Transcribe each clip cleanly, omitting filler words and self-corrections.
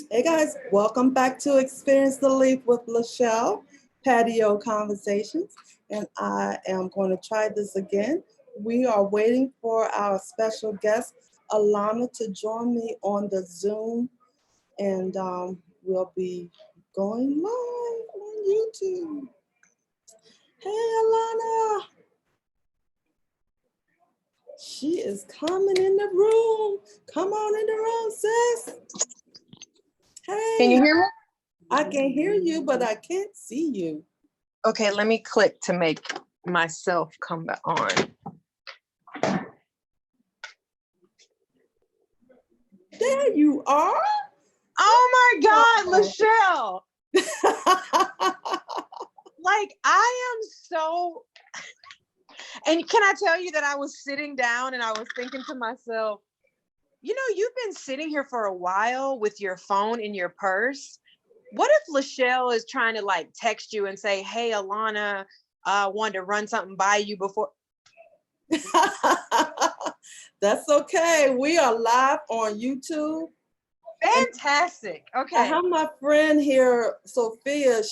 Hey guys, welcome back to Experience the Leap with Lachelle, Patio Conversations. And I am going to try this again. We are waiting for our special guest, Alana, to join me on the Zoom. And we'll be going live on YouTube. Hey, Alana. She is coming in the room. Come on in the room, sis. Hey. Can you hear me? I can hear you, but I can't see you. Okay, let me click to make myself come back on. There you are. Oh my God, Lachelle. Like, I am so, and can I tell you that I was sitting down and I was thinking to myself, you know, you've been sitting here for a while with your phone in your purse. What if Lachelle is trying to like text you and say, hey, Alana, I wanted to run something by you before. That's okay. We are live on YouTube. Fantastic. Okay. I have my friend here, Sophia.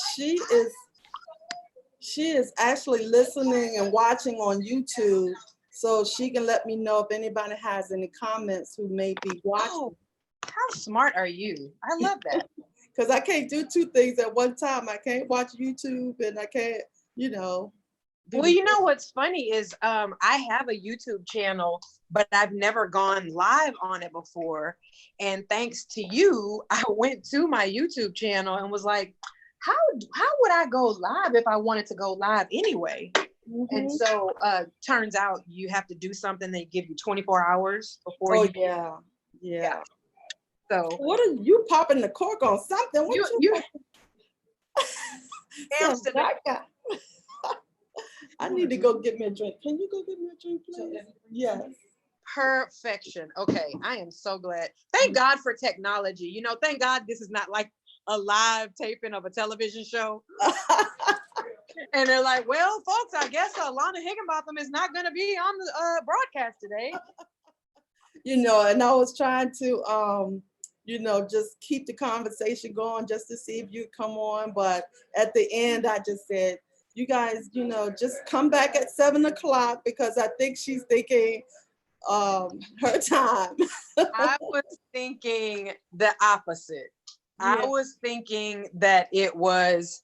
She is actually listening and watching on YouTube, so she can let me know if anybody has any comments who may be watching. Oh, how smart are you? I love that. Because I can't do two things at one time. I can't watch YouTube and I can't, Well, you know what's funny is I have a YouTube channel, but I've never gone live on it before. And thanks to you, I went to my YouTube channel and was like, how would I go live if I wanted to go live anyway? Mm-hmm. And so turns out you have to do something that give you 24 hours before you. Yeah. So what are you popping the cork on something? What you I need to go get me a drink. Can you go get me a drink, please? Yes. Perfection. Okay, I am so glad. Thank God for technology. You know, thank God this is not like a live taping of a television show. And they're like, well, folks, I guess Alana Higginbotham is not going to be on the broadcast today. And I was trying to, just keep the conversation going just to see if you'd come on. But at the end, I just said, you guys, just come back at 7:00 because I think she's thinking her time. I was thinking the opposite. Yeah. I was thinking that it was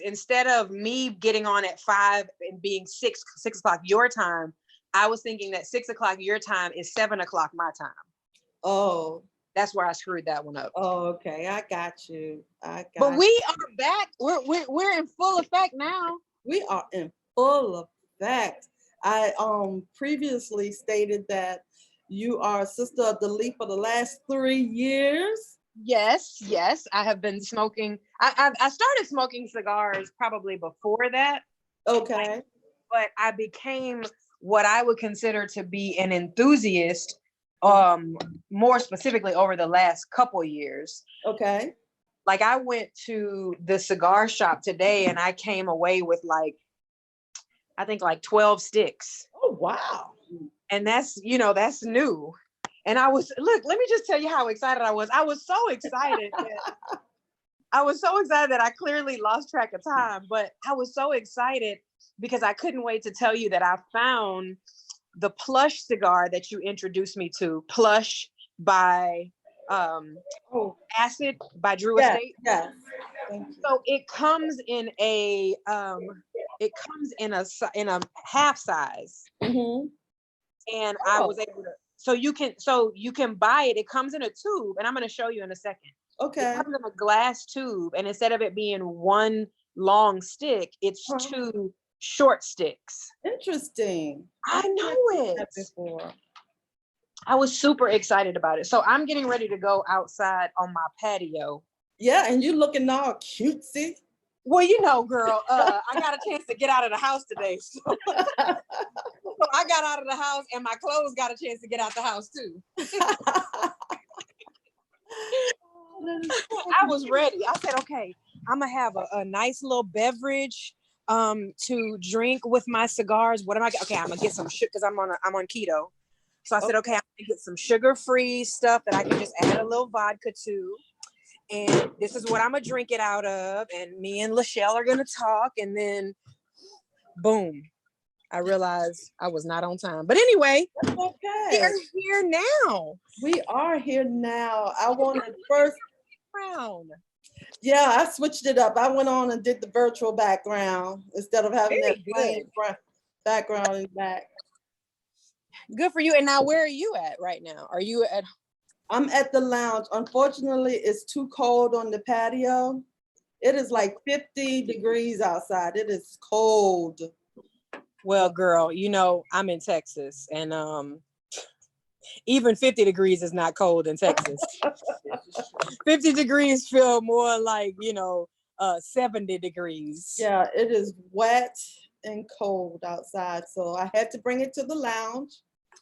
instead of me getting on at 5 and being 6 o'clock your time, I was thinking that 6 o'clock your time is 7 o'clock my time. Oh. That's where I screwed that one up. Oh, okay. I got you. But we are back. We're in full effect now. We are in full effect. I previously stated that you are a sister of the leap for the last 3 years. Yes. I have been smoking. I started smoking cigars probably before that. Okay. But I became what I would consider to be an enthusiast, more specifically over the last couple years. Okay. Like I went to the cigar shop today and I came away with I think 12 sticks. Oh, wow. And that's new. And let me just tell you how excited I was. I was so excited that I clearly lost track of time, but I was so excited because I couldn't wait to tell you that I found the Plush cigar that you introduced me to, Plush by Acid by Drew Estate. Yes. So it comes in a half size. Mm-hmm. And I was able to, so you can buy it. It comes in a tube, and I'm going to show you in a second. Okay. It comes in a glass tube, and instead of it being one long stick, it's 2 short sticks. Interesting. I know it. Before. I was super excited about it. So I'm getting ready to go outside on my patio. Yeah, and you looking all cutesy. Well, girl, I got a chance to get out of the house today. So I got out of the house and my clothes got a chance to get out the house too. I was ready. I said, okay, I'm going to have a nice little beverage to drink with my cigars. What am I? Okay, I'm going to get some shit because I'm on keto. So I said, okay, I'm gonna get some sugar-free stuff that I can just add a little vodka to. And this is what I'm gonna drink it out of. And me and Lachelle are gonna talk. And then boom, I realized I was not on time. But anyway, we are here now. We are here now. I wanted first round. Yeah, I switched it up. I went on and did the virtual background instead of having that plain background in the back. Good for you. And now where are you at right now? Are you at? I'm at the lounge. Unfortunately, it's too cold on the patio. It is like 50 degrees outside. It is cold. Well, girl, you know, I'm in Texas and even 50 degrees is not cold in Texas. 50 degrees feel more like, 70 degrees. Yeah, it is wet and cold outside. So I had to bring it to the lounge.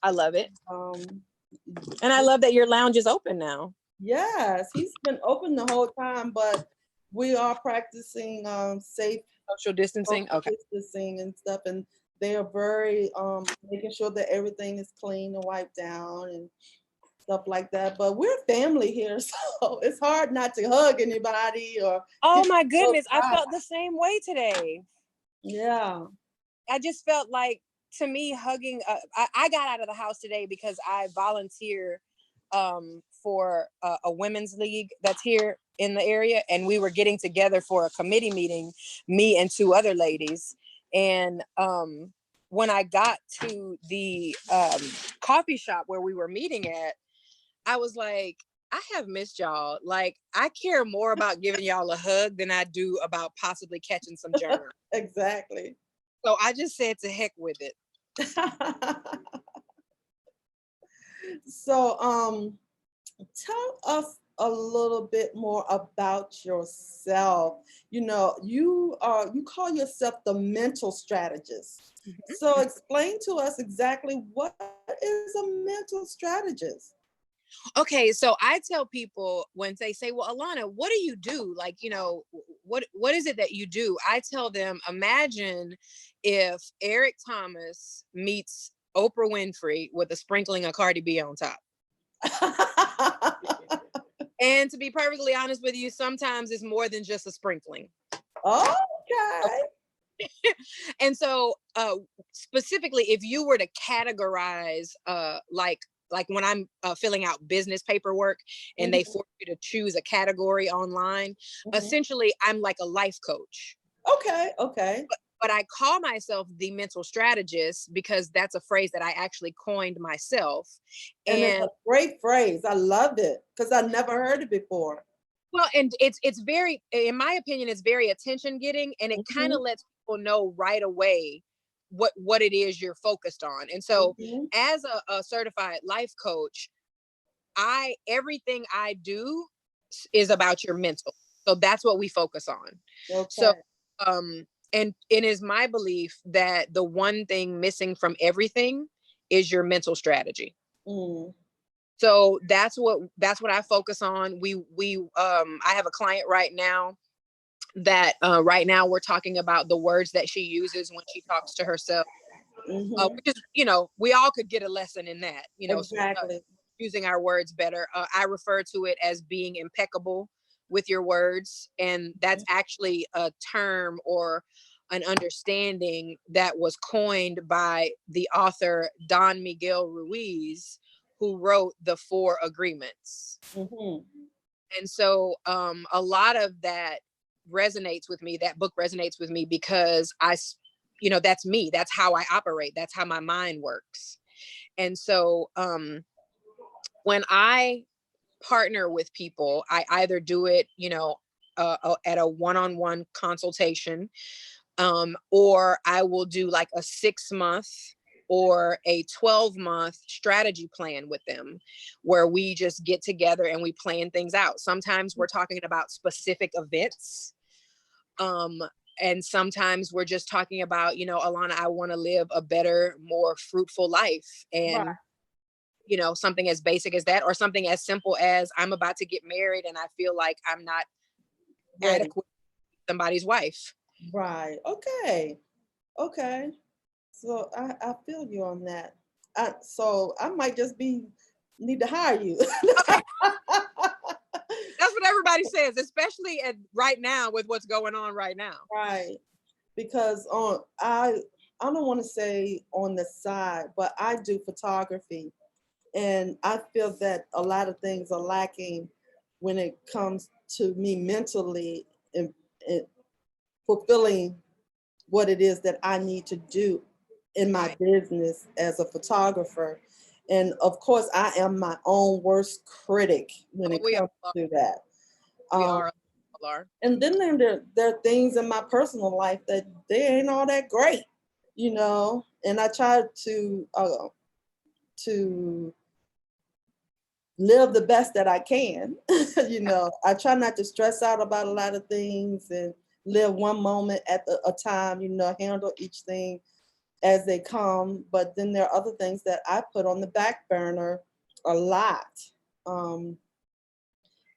I love it. And I love that your lounge is open now. Yes, he's been open the whole time, but we are practicing safe social distancing. Distancing and stuff, and they are very making sure that everything is clean and wiped down and stuff like that. But we're family here, so it's hard not to hug anybody or. Oh my goodness, I felt the same way today. Yeah, I just felt like, to me, hugging. I got out of the house today because I volunteer for a women's league that's here in the area, and we were getting together for a committee meeting, me and two other ladies. And when I got to the coffee shop where we were meeting at, I was like, I have missed y'all. Like, I care more about giving y'all a hug than I do about possibly catching some germs. Exactly. So I just said to heck with it. So tell us a little bit more about yourself. You call yourself the mental strategist. Mm-hmm. So explain to us exactly what is a mental strategist. Okay, so I tell people when they say, well, Alana, what do you do? Like, what is it that you do? I tell them, imagine if Eric Thomas meets Oprah Winfrey with a sprinkling of Cardi B on top. And to be perfectly honest with you, sometimes it's more than just a sprinkling. Okay. And so specifically, if you were to categorize like when I'm filling out business paperwork and they force you to choose a category online, essentially I'm like a life coach. Okay. But I call myself the mental strategist because that's a phrase that I actually coined myself. And it's a great phrase. I love it because I never heard it before. Well, and it's very, in my opinion, it's very attention getting, and it kind of lets people know right away what it is you're focused on. And so as a certified life coach, everything I do is about your mental. So that's what we focus on. Okay. So, and it is my belief that the one thing missing from everything is your mental strategy. So that's what I focus on. I have a client right now that right now we're talking about the words that she uses when she talks to herself. Which is, we all could get a lesson in that, exactly. Using our words better. I refer to it as being impeccable with your words. And that's actually a term or an understanding that was coined by the author Don Miguel Ruiz, who wrote the 4 Agreements. And so a lot of that resonates with me. That book resonates with me because that's me. That's how I operate. That's how my mind works. And so when I partner with people, I either do it, at a one-on-one consultation, or I will do like a 6-month or a 12-month strategy plan with them where we just get together and we plan things out. Sometimes we're talking about specific events. And sometimes we're just talking about, Alana, I want to live a better, more fruitful life. And, something as basic as that, or something as simple as I'm about to get married and I feel like I'm not adequate somebody's wife. Right. Okay. So I feel you on that. So I might just need to hire you. Okay. That's what everybody says, especially right now with what's going on right now. Right. Because I don't want to say on the side, but I do photography. And I feel that a lot of things are lacking when it comes to me mentally and fulfilling what it is that I need to do in my business as a photographer. And of course, I am my own worst critic when it comes to that. We are. And then there are things in my personal life that they ain't all that great, and I try to live the best that I can. I try not to stress out about a lot of things and live one moment at a time, handle each thing as they come. But then there are other things that I put on the back burner a lot.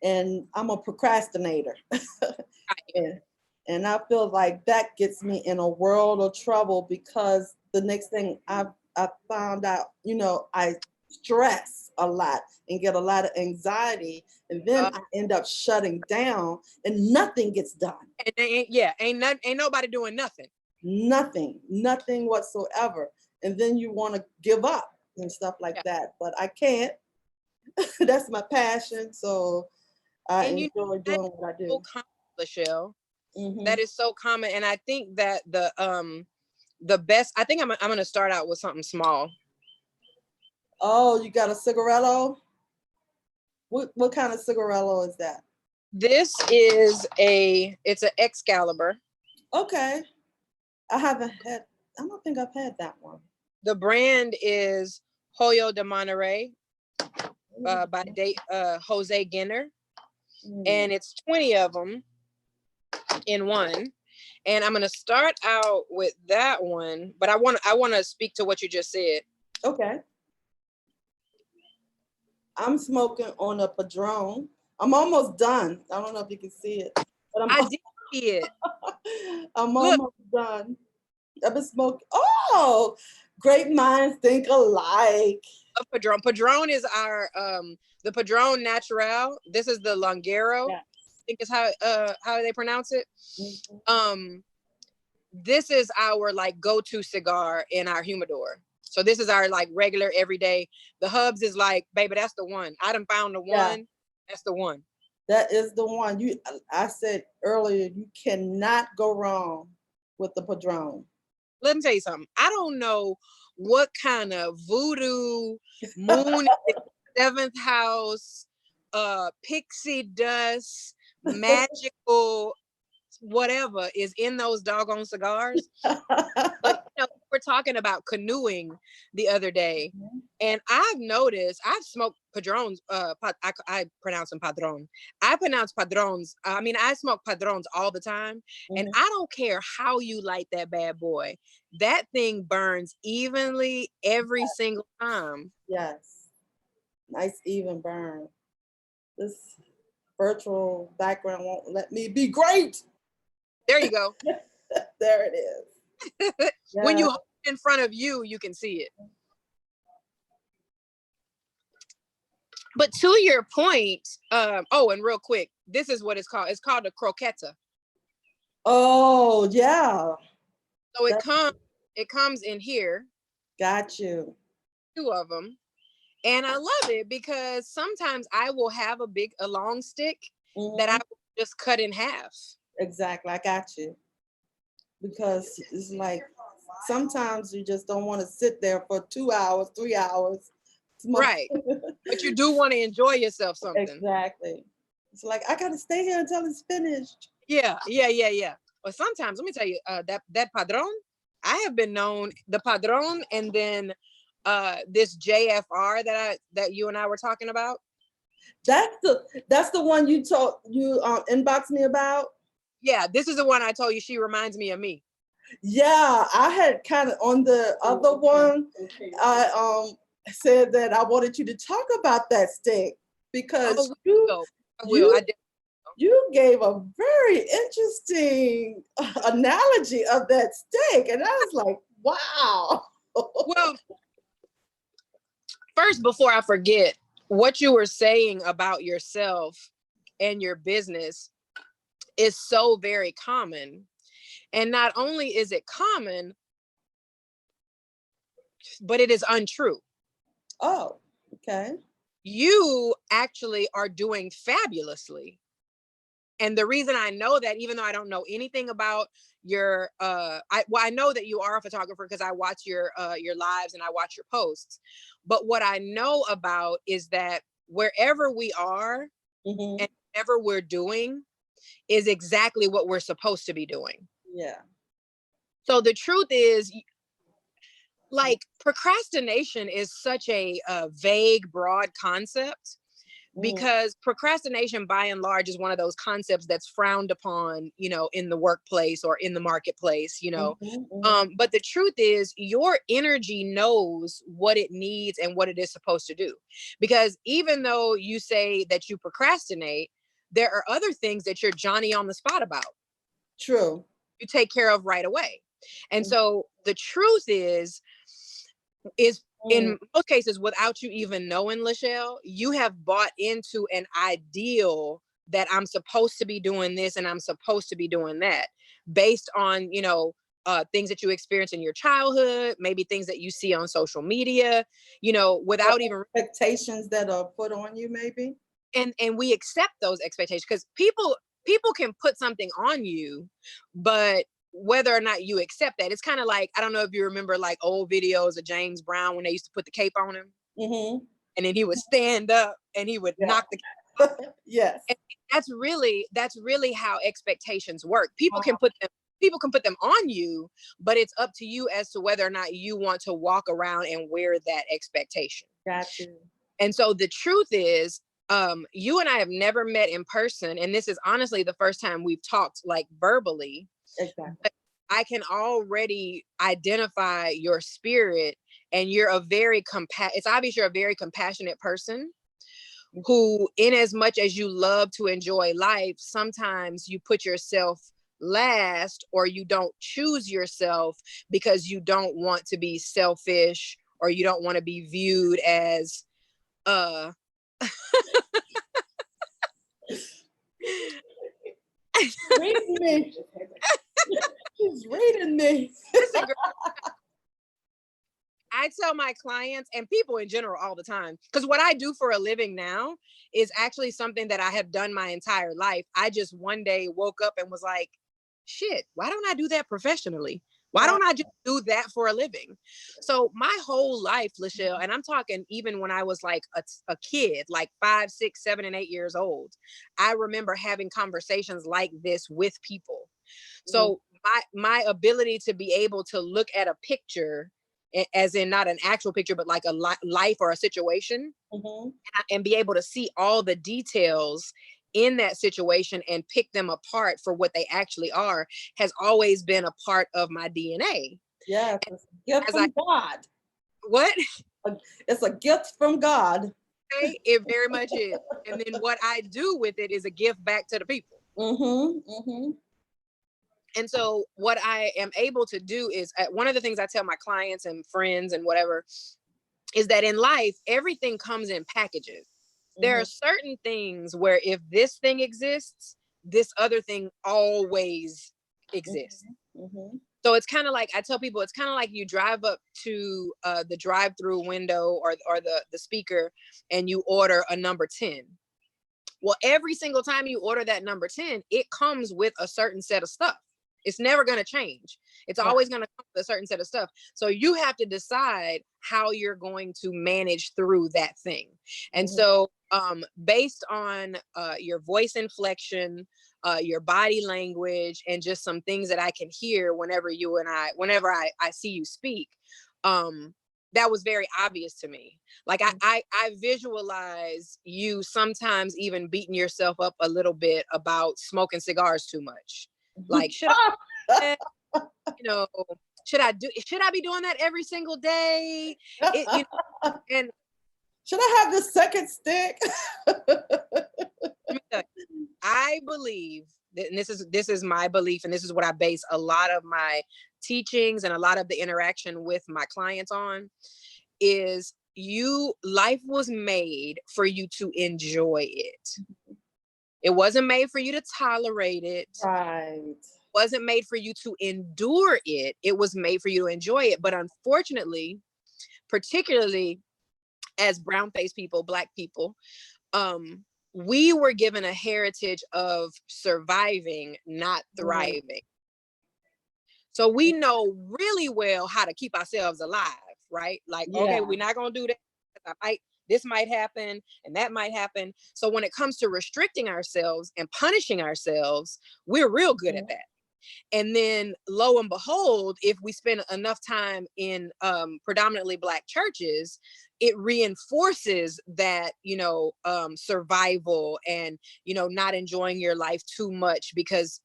And I'm a procrastinator. And I feel like that gets me in a world of trouble because the next thing I found out, I stress a lot and get a lot of anxiety, and then I end up shutting down and nothing gets done. And ain't nobody doing nothing. Nothing whatsoever. And then you want to give up and stuff like that, but I can't. That's my passion, so I enjoy doing what I do. So common, Lachelle. That is so common, and I think that the best. I think I'm going to start out with something small. Oh, you got a cigaretto? What kind of cigaretto is that? This is it's an Excalibur. Okay. I don't think I've had that one. The brand is Hoyo de Monterey by Jose Ginner. And it's 20 of them in one. And I'm going to start out with that one, but I want to speak to what you just said. Okay. I'm smoking on a Padron. I'm almost done. I don't know if you can see it, but I did see it. I'm almost done. I've been smoking. Oh, great minds think alike. A Padron. Padron is our the Padron Natural. This is the Longero. Yeah. I think is how they pronounce it. This is our like go-to cigar in our humidor. So this is our like regular everyday. The Hubs is like, baby, that's the one. I done found the one. That's the one. That is the one. I said earlier, you cannot go wrong with the Padron. Let me tell you something. I don't know what kind of voodoo, moon, seventh house, pixie dust, magical, whatever is in those doggone cigars. But we're talking about canoeing the other day, and I've noticed I've smoked Padrones. I pronounce them Padron. I pronounce Padrones. I mean, I smoke Padrones all the time, and I don't care how you light that bad boy. That thing burns evenly every single time. Yes, nice even burn. This virtual background won't let me be great. There you go. There it is. When you hold it in front of you, you can see it. But to your point, and real quick, this is what it's called. It's called a croqueta. Oh, yeah. So it comes in here. Got you. 2 of them. And I love it because sometimes I will have a long stick that I will just cut in half. Exactly. I got you. Because it's like sometimes you just don't want to sit there for 2 hours, 3 hours. Right. But you do want to enjoy yourself something. Exactly. It's like, I got to stay here until it's finished. Yeah. Well, sometimes, let me tell you, that Padron, I have been known, the Padron, and then this JFR that you and I were talking about. That's the one you inboxed me about. Yeah, this is the one I told you she reminds me of me. Yeah, I had kind of on the other one. I said that I wanted you to talk about that stick because you gave a very interesting analogy of that stick, and I was like, wow. Well, First, before I forget, what you were saying about yourself and your business is so very common. And not only is it common, but it is untrue. Oh, okay. You actually are doing fabulously. And the reason I know that, even though I don't know anything about your, I know that you are a photographer because I watch your lives and I watch your posts. But what I know about is that wherever we are Mm-hmm. and whatever we're doing is exactly what we're supposed to be doing. Yeah. So the truth is, like, procrastination is such a vague, broad concept. Because procrastination, by and large, is one of those concepts that's frowned upon, in the workplace or in the marketplace, But the truth is, your energy knows what it needs and what it is supposed to do. Because even though you say that you procrastinate, there are other things that you're Johnny on the spot about. True. You take care of right away. And so the truth is in most cases, without you even knowing, Lachelle, you have bought into an ideal that I'm supposed to be doing this and I'm supposed to be doing that based on, things that you experience in your childhood, maybe things that you see on social media, without even expectations that are put on you, maybe. And we accept those expectations because people can put something on you, but whether or not you accept that, it's kind of like, I don't know if you remember like old videos of James Brown when they used to put the cape on him, and then he would stand up and he would knock the cape off. Yes. And that's really how expectations work. People can put them on you, but it's up to you as to whether or not you want to walk around and wear that expectation. Got you. And so the truth is, you and I have never met in person, and this is honestly the first time we've talked like verbally. Exactly. But I can already identify your spirit, and you're it's obvious you're a very compassionate person who, in as much as you love to enjoy life, sometimes you put yourself last, or you don't choose yourself because you don't want to be selfish, or you don't want to be viewed as reading me. She's reading me. I tell my clients and people in general all the time, because what I do for a living now is actually something that I have done my entire life. I just one day woke up and was like, shit, why don't I do that professionally? Why don't I just do that for a living? So my whole life, Lachelle, and I'm talking even when I was like a kid, like 5, 6, 7, and 8 years old, I remember having conversations like this with people. So my ability to be able to look at a picture, as in not an actual picture, but like a life or a situation, and be able to see all the details in that situation and pick them apart for what they actually are, has always been a part of my DNA. Yeah, it's a gift from God. What? It's a gift from God. Okay, it very much is. And then what I do with it is a gift back to the people. And so what I am able to do is, one of the things I tell my clients and friends and whatever, is that in life, everything comes in packages. There are certain things where if this thing exists, this other thing always exists. So it's kind of like, I tell people, it's kind of like you drive up to the drive-through window or the speaker and you order a number 10. Well, every single time you order that number 10, it comes with a certain set of stuff. It's never going to change. It's always going to come with a certain set of stuff. So you have to decide how you're going to manage through that thing. And so based on your voice inflection, your body language, and just some things that I can hear whenever I see you speak, that was very obvious to me. Like I visualize you sometimes even beating yourself up a little bit about smoking cigars too much. Like, should I be doing that every single day? And should I have the second stick? I believe that, and this is my belief, and this is what I base a lot of my teachings and a lot of the interaction with my clients on, is life was made for you to enjoy it. It wasn't made for you to tolerate it. Right. It wasn't made for you to endure it. It was made for you to enjoy it. But unfortunately, particularly as brown-faced people, Black people, we were given a heritage of surviving, not thriving. So we know really well how to keep ourselves alive, right? Like, okay, we're not going to do that. This might happen and that might happen. So when it comes to restricting ourselves and punishing ourselves, we're real good at that. And then lo and behold, if we spend enough time in predominantly Black churches, it reinforces that, survival and, not enjoying your life too much because,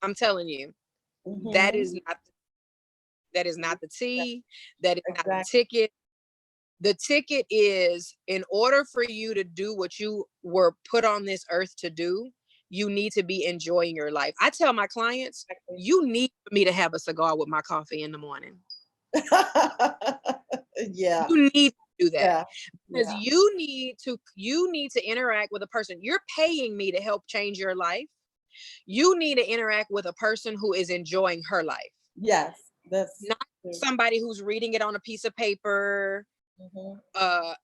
I'm telling you, that is not the tea. That is not the ticket. The ticket is, in order for you to do what you were put on this earth to do, you need to be enjoying your life. I tell my clients, you need me to have a cigar with my coffee in the morning. You need to do that because you need to interact with a person. You're paying me to help change your life. You need to interact with a person who is enjoying her life. Yes, that's not somebody who's reading it on a piece of paper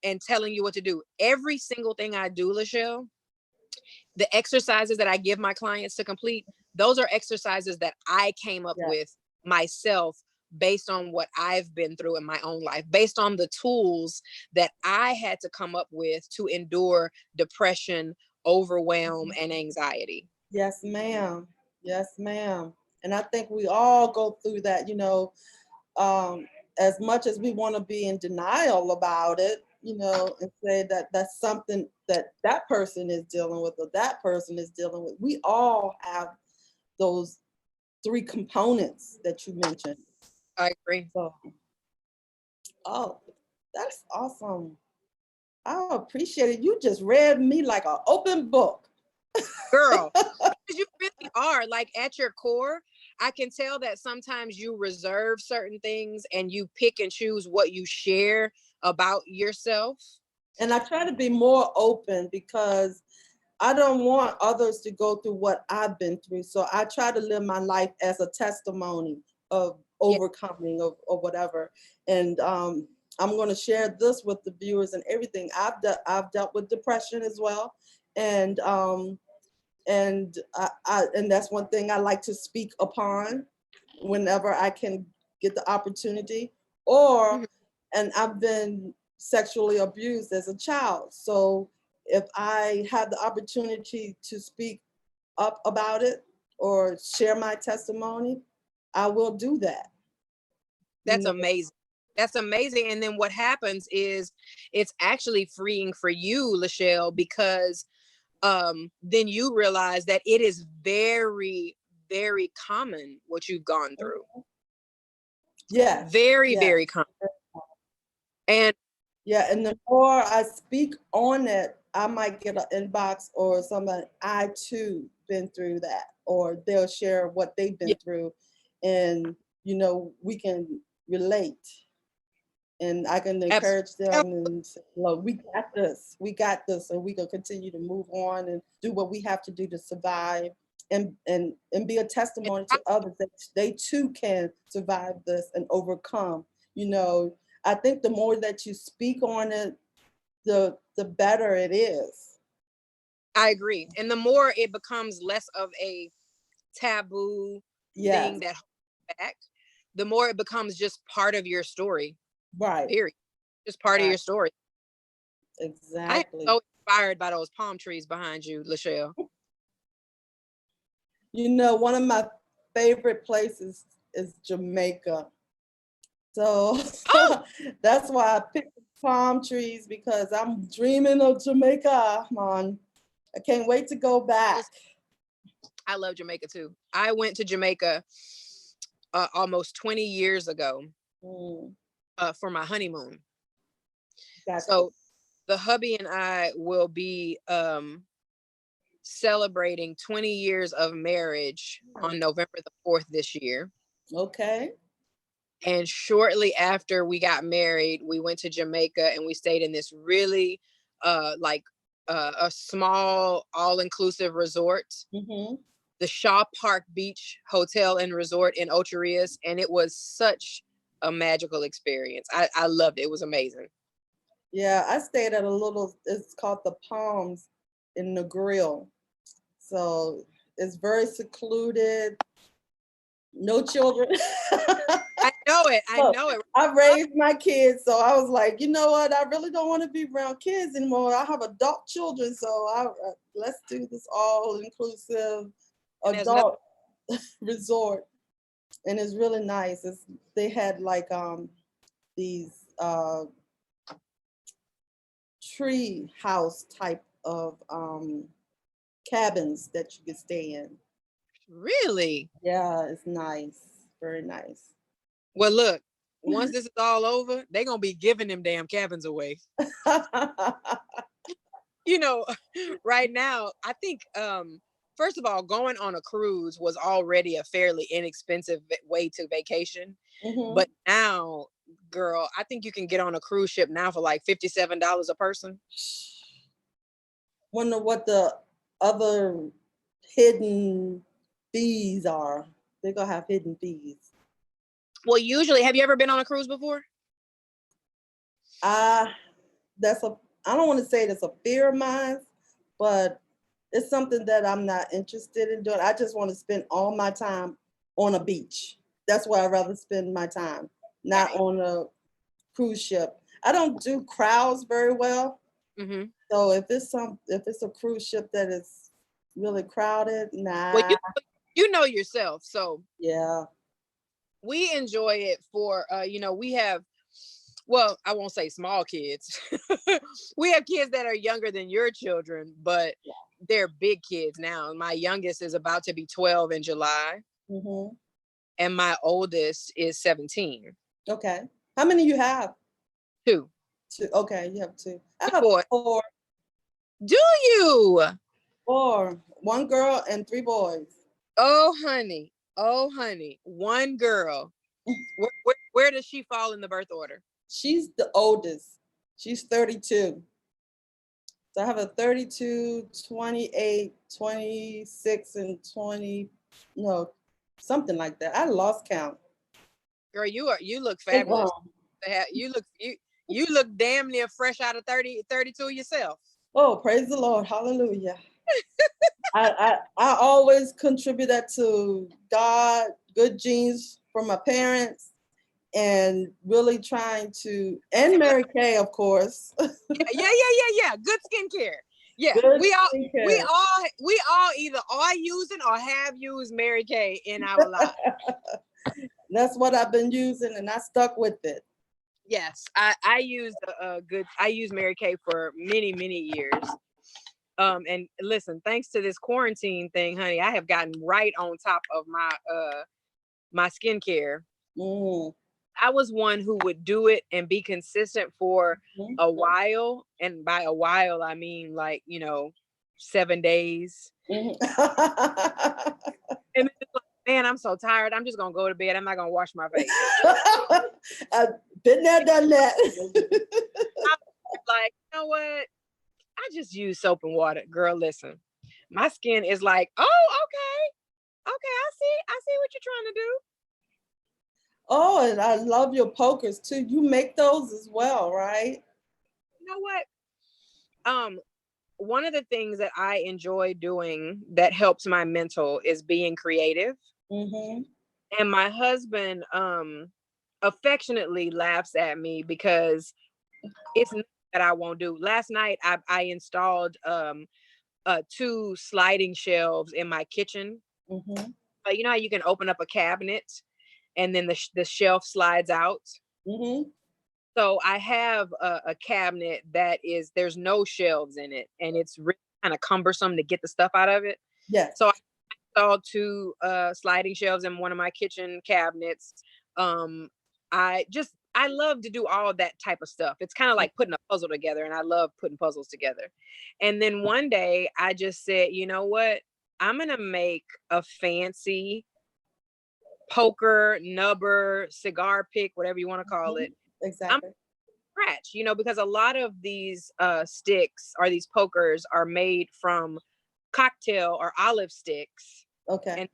and telling you what to do. Every single thing I do, Lachelle, the exercises that I give my clients to complete, those are exercises that I came up with myself based on what I've been through in my own life, based on the tools that I had to come up with to endure depression, overwhelm, and anxiety. Yes, ma'am. Yes, ma'am. And I think we all go through that, as much as we want to be in denial about it, and say that that's something that person is dealing with or that person is dealing with. We all have those three components that you mentioned. I agree. So, that's awesome. I appreciate it. You just read me like an open book. Girl, because you really are, like, at your core, I can tell that sometimes you reserve certain things and you pick and choose what you share about yourself. And I try to be more open because I don't want others to go through what I've been through. So I try to live my life as a testimony of overcoming or whatever. And I'm going to share this with the viewers and everything. I've dealt with depression as well. And that's one thing I like to speak upon whenever I can get the opportunity. And I've been sexually abused as a child. So if I have the opportunity to speak up about it or share my testimony, I will do that. That's amazing. That's amazing. And then what happens is it's actually freeing for you, Lachelle, because then you realize that it is very, very common what you've gone through. Very common. And and the more I speak on it, I might get an inbox or somebody, I too been through that, or they'll share what they've been through, and we can relate, and I can encourage them and say, look, we got this, and we can continue to move on and do what we have to do to survive, and be a testimony to others that they too can survive this and overcome. I think the more that you speak on it, the better it is. I agree. And the more it becomes less of a taboo thing that holds back, the more it becomes just part of your story. Right. Period. Just part of your story. Exactly. I'm so inspired by those palm trees behind you, Lachelle. One of my favorite places is Jamaica. So that's why I picked palm trees, because I'm dreaming of Jamaica, man. I can't wait to go back. I love Jamaica too. I went to Jamaica almost 20 years ago for my honeymoon. So the hubby and I will be celebrating 20 years of marriage on November the 4th this year. Okay. And shortly after we got married, we went to Jamaica and we stayed in this really a small all-inclusive resort, the Shaw Park Beach Hotel and Resort in Ocho Rios, and it was such a magical experience. I loved it. It was amazing. Yeah, I stayed at it's called the Palms in the Grill. So it's very secluded, no children. I know it. I know it. I raised my kids, so I was like, you know what? I really don't want to be around kids anymore. I have adult children, so let's do this all-inclusive adult resort, and it's really nice. They had like these tree house type of cabins that you could stay in. Really? Yeah, it's nice. Very nice. Well, look, once this is all over, they're going to be giving them damn cabins away. You know, right now, I think, first of all, going on a cruise was already a fairly inexpensive way to vacation. But now, girl, I think you can get on a cruise ship now for like $57 a person. Wonder what the other hidden fees are. They're going to have hidden fees. Well, usually, have you ever been on a cruise before? I don't want to say that's a fear of mine, but it's something that I'm not interested in doing. I just want to spend all my time on a beach. That's where I'd rather spend my time, not on a cruise ship. I don't do crowds very well. So if it's a cruise ship that is really crowded, nah. Well, you know yourself, so yeah. We enjoy it for we have, well, I won't say small kids. We have kids that are younger than your children, but they're big kids now. My youngest is about to be 12 in July. And my oldest is 17. Okay. How many you have? Two. Okay, you have two. I have four. Do you? 4. 1 girl and 3 boys. Oh, honey. One girl. Where does she fall in the birth order? She's the oldest. She's 32. So I have a 32, 28, 26, and 20, no, something like that. I lost count. Girl, you look fabulous. You look damn near fresh out of 32 yourself. Oh, praise the Lord. Hallelujah. I always contribute that to God, good genes from my parents, and really trying to, and Mary Kay, of course. Yeah. Good skincare. Yeah, we all either are using or have used Mary Kay in our lives. That's what I've been using, and I stuck with it. Yes, I used Mary Kay for many years. And listen, thanks to this quarantine thing, honey, I have gotten right on top of my skincare. I was one who would do it and be consistent for a while, and by a while I mean 7 days. And it's like, man, I'm so tired. I'm just gonna go to bed. I'm not gonna wash my face. I've been there, done that. Like, you know what? I just use soap and water. Girl, listen. My skin is like, oh, okay, I see what you're trying to do. Oh, and I love your pokers too. You make those as well, right? You know what? One of the things that I enjoy doing that helps my mental is being creative. And my husband affectionately laughs at me because it's not that I won't do. Last night I installed 2 sliding shelves in my kitchen. You know how you can open up a cabinet and then the shelf slides out. So I have a cabinet there's no shelves in it, and it's really kind of cumbersome to get the stuff out of it. Yes. So I installed 2 sliding shelves in one of my kitchen cabinets. I love to do all that type of stuff. It's kind of like putting a puzzle together, and I love putting puzzles together. And then one day I just said, you know what? I'm going to make a fancy poker, nubber, cigar pick, whatever you want to call it. Exactly. I'm scratch, you know, because a lot of these sticks or these pokers are made from cocktail or olive sticks. Okay.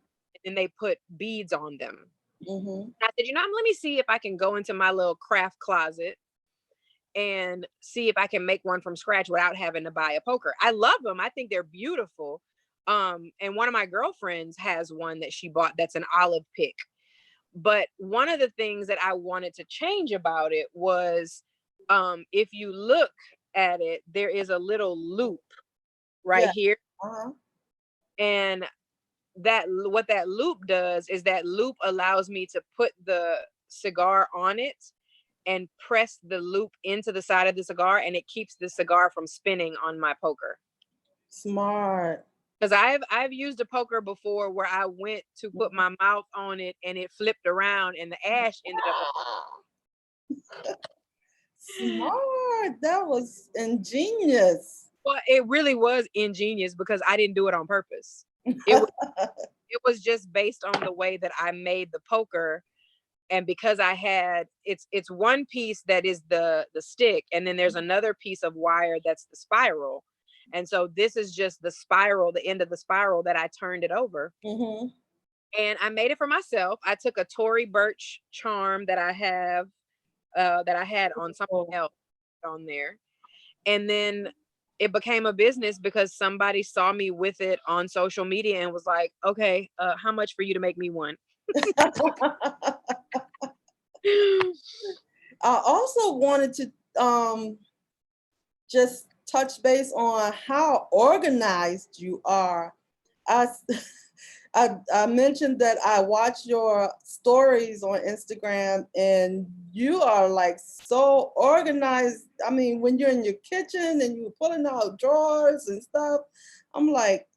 And they put beads on them. Mm-hmm. I said, let me see if I can go into my little craft closet and see if I can make one from scratch without having to buy a poker. I love them. I think they're beautiful. And one of my girlfriends has one that she bought that's an olive pick. But one of the things that I wanted to change about it was, if you look at it, there is a little loop right here. Uh-huh. And what that loop does is that loop allows me to put the cigar on it and press the loop into the side of the cigar, and it keeps the cigar from spinning on my poker. Smart. Because I've used a poker before where I went to put my mouth on it and it flipped around and the ash ended up. Smart. That was ingenious. Well, it really was ingenious because I didn't do it on purpose. It was just based on the way that I made the poker. And because I had, it's one piece that is the stick, and then there's another piece of wire that's the spiral. And so this is just the spiral, the end of the spiral that I turned it over. Mm-hmm. And I made it for myself. I took a Tory Burch charm that I have, that I had on something else on there. And then it became a business because somebody saw me with it on social media and was like, okay, how much for you to make me one? I also wanted to just touch base on how organized you are. I, I mentioned that I watch your stories on Instagram and you are like so organized. I mean, when you're in your kitchen and you're pulling out drawers and stuff, I'm like,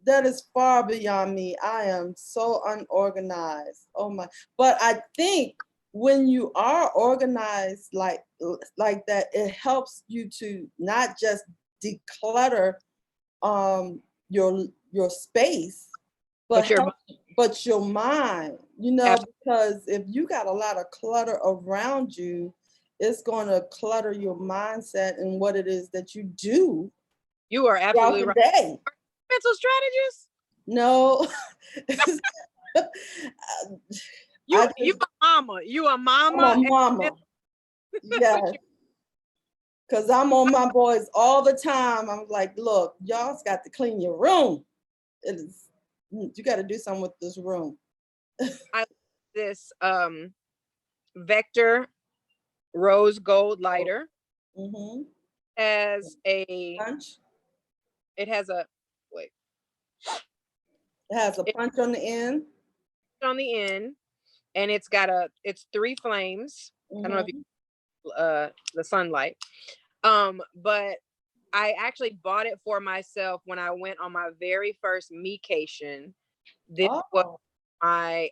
that is far beyond me. I am so unorganized. Oh my. But I think when you are organized like that, it helps you to not just declutter your space, but your mind, because if you got a lot of clutter around you, it's going to clutter your mindset and what it is that you do. You are absolutely right. Day. Mental strategist? No. You a mama. You a mama. I'm a mama. Yes. Because I'm on my boys all the time. I'm like, look, y'all's got to clean your room. You got to do something with this room. I this Vector rose gold lighter. Mm-hmm. Has a punch. It has a wait. It has a punch on the end. On the end, and it's 3 flames. Mm-hmm. I don't know if you the sunlight. But I actually bought it for myself when I went on my very first mecation. This was my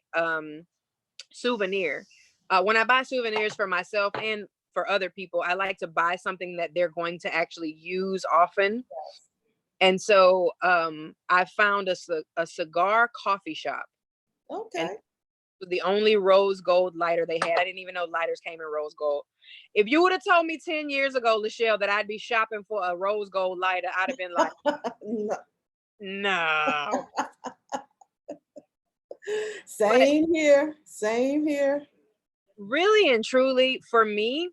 souvenir. When I buy souvenirs for myself and for other people, I like to buy something that they're going to actually use often. Yes. And so I found a cigar coffee shop. Okay. And it was the only rose gold lighter they had. I didn't even know lighters came in rose gold. If you would have told me 10 years ago, Lachelle, that I'd be shopping for a rose gold lighter, I'd have been like, no. Same here. Really and truly, for me,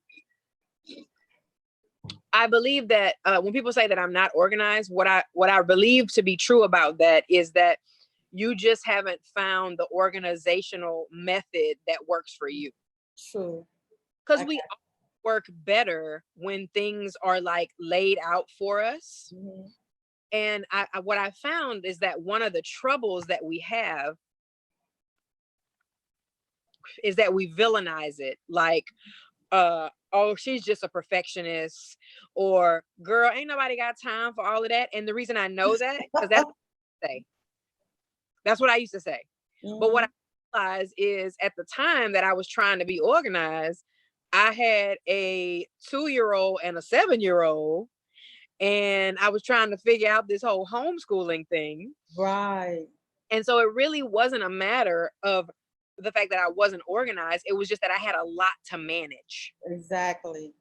I believe that when people say that I'm not organized, what I believe to be true about that is that you just haven't found the organizational method that works for you. True. Because we work better when things are like laid out for us. Mm-hmm. And what I found is that one of the troubles that we have is that we villainize it. Like, oh, she's just a perfectionist, or girl, ain't nobody got time for all of that. And the reason I know that, because that's what I used to say. Mm-hmm. But what I realized is at the time that I was trying to be organized, I had a 2-year-old and a 7-year-old, and I was trying to figure out this whole homeschooling thing. Right. And so it really wasn't a matter of the fact that I wasn't organized. It was just that I had a lot to manage. Exactly.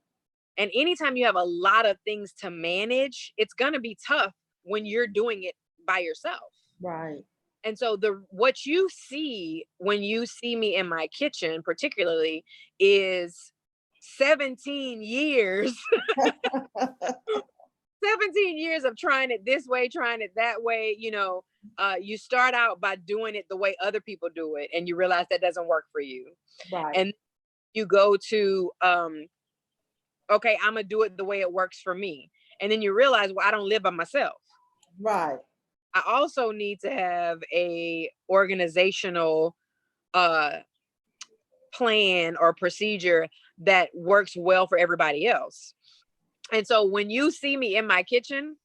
And anytime you have a lot of things to manage, it's going to be tough when you're doing it by yourself. Right. And so what you see when you see me in my kitchen, particularly, is 17 years 17 years of trying it this way, trying it that way. You start out by doing it the way other people do it, and you realize that doesn't work for you. Right. And you go to, okay, I'm gonna do it the way it works for me. And then you realize, well, I don't live by myself. Right. I also need to have a organizational plan or procedure that works well for everybody else. And so when you see me in my kitchen,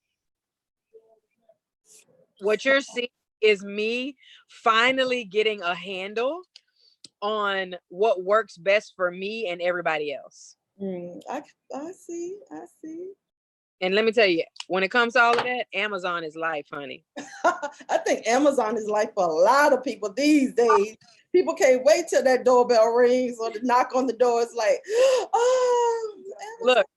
what you're seeing is me finally getting a handle on what works best for me and everybody else. I see. And let me tell you, when it comes to all of that, Amazon is life, honey. I think Amazon is life for a lot of people these days. People can't wait till that doorbell rings or the knock on the door. It's like, oh, Amazon. Look,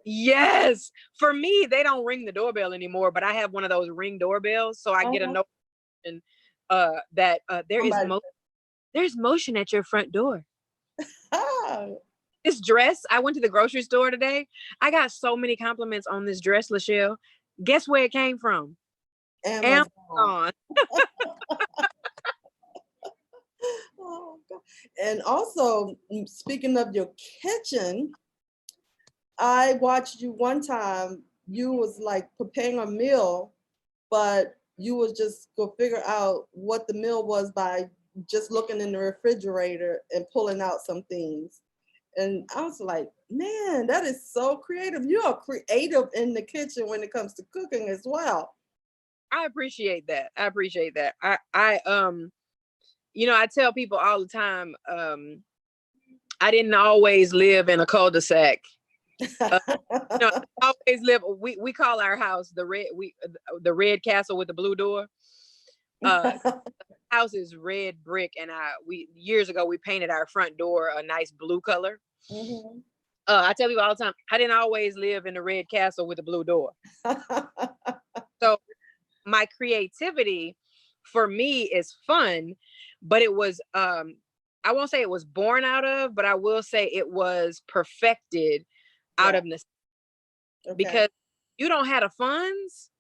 yes, for me, they don't ring the doorbell anymore, but I have one of those ring doorbells, so I get a notification that there's motion at your front door. This dress, I went to the grocery store today. I got so many compliments on this dress, Lachelle. Guess where it came from? Amazon. Oh, God. And also, speaking of your kitchen, I watched you one time. You was like preparing a meal, but you was just go figure out what the meal was by just looking in the refrigerator and pulling out some things. And I was like, man, that is so creative. You are creative in the kitchen when it comes to cooking as well. I appreciate that. I I tell people all the time, I didn't always live in a cul-de-sac. I always live. We call our house the red castle with the blue door. House is red brick, and years ago we painted our front door a nice blue color. Mm-hmm. I tell people all the time, I didn't always live in the red castle with the blue door. So my creativity for me is fun, but it was I won't say it was born out of, but I will say it was perfected out of necessity. Okay. Because you don't have the funds.